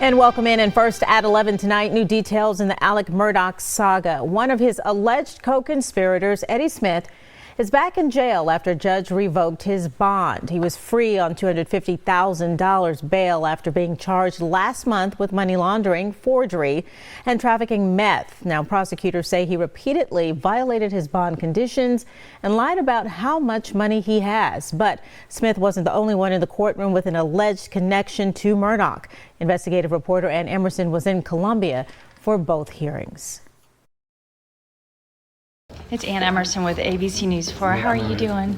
And welcome in. And first at 11 tonight, new details in the Alex Murdaugh saga. One of his alleged co-conspirators, Eddie Smith, is back in jail after a judge revoked his bond. He was free on $250,000 bail after being charged last month with money laundering, forgery, and trafficking meth. Now, prosecutors say he repeatedly violated his bond conditions and lied about how much money he has. But Smith wasn't the only one in the courtroom with an alleged connection to Murdaugh. Investigative reporter Ann Emerson was in Columbia for both hearings. It's Ann Emerson with ABC News 4. How are you doing?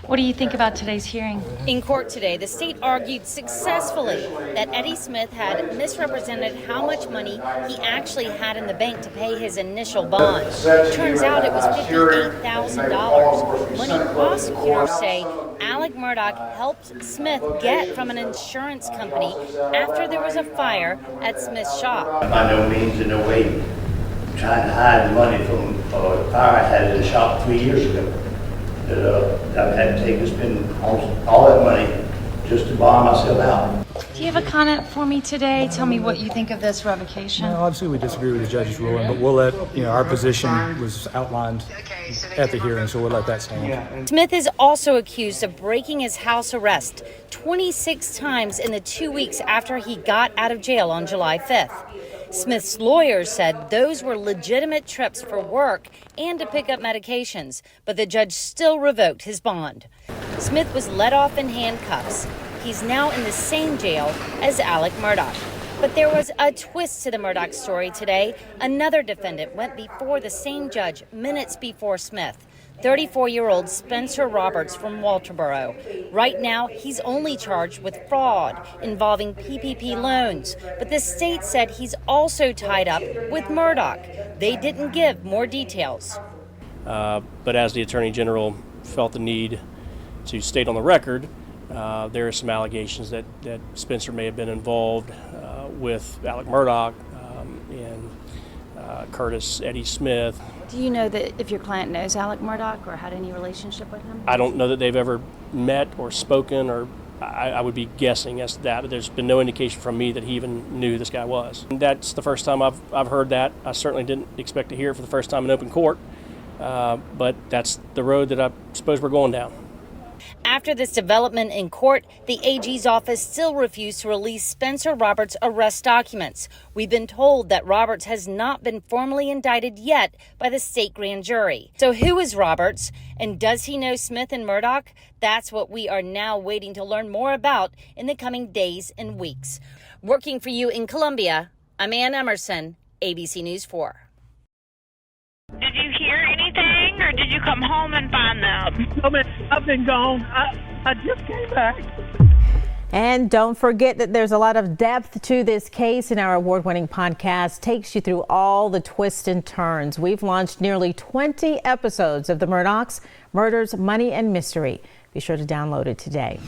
What do you think about today's hearing? In court today, the state argued successfully that Eddie Smith had misrepresented how much money he actually had in the bank to pay his initial bond. Turns out it was $58,000, money prosecutors say Alex Murdaugh helped Smith get from an insurance company after there was a fire at Smith's shop. By no means, in no way, trying to hide the money from a fire I had in the shop 3 years ago. That I've had to take and spend almost all that money just to bond myself out. Do you have a comment for me today? Tell me what you think of this revocation. Well, obviously, we disagree with the judge's ruling, but we'll let, our position was outlined at the hearing, so we'll let that stand. Smith is also accused of breaking his house arrest 26 times in the 2 weeks after he got out of jail on July 5th. Smith's lawyers said those were legitimate trips for work and to pick up medications, but the judge still revoked his bond. Smith was let off in handcuffs. He's now in the same jail as Alex Murdaugh. But there was a twist to the Murdaugh story today. Another defendant went before the same judge minutes before Smith. 34-year-old Spencer Roberts from Walterboro. Right now, he's only charged with fraud involving PPP loans, but the state said he's also tied up with Murdaugh. They didn't give more details. But as the Attorney General felt the need to state on the record, there are some allegations that Spencer may have been involved with Alex Murdaugh and Curtis Eddie Smith. Do you know that if your client knows Alex Murdaugh or had any relationship with him? I don't know that they've ever met or spoken, or I would be guessing as to that, but there's been no indication from me that he even knew who this guy was. And that's the first time I've heard that. I certainly didn't expect to hear it for the first time in open court, but that's the road that I suppose we're going down. After this development in court, the AG's office still refused to release Spencer Roberts' arrest documents. We've been told that Roberts has not been formally indicted yet by the state grand jury. So who is Roberts, and does he know Smith and Murdaugh? That's what we are now waiting to learn more about in the coming days and weeks. Working for you in Columbia, I'm Ann Emerson, ABC News 4. Did you hear anything, or did you come home and find them? No, man, I've been gone. I just came back. And don't forget that there's a lot of depth to this case, and our award-winning podcast takes you through all the twists and turns. We've launched nearly 20 episodes of the Murdaughs, Murders, Money, and Mystery. Be sure to download it today.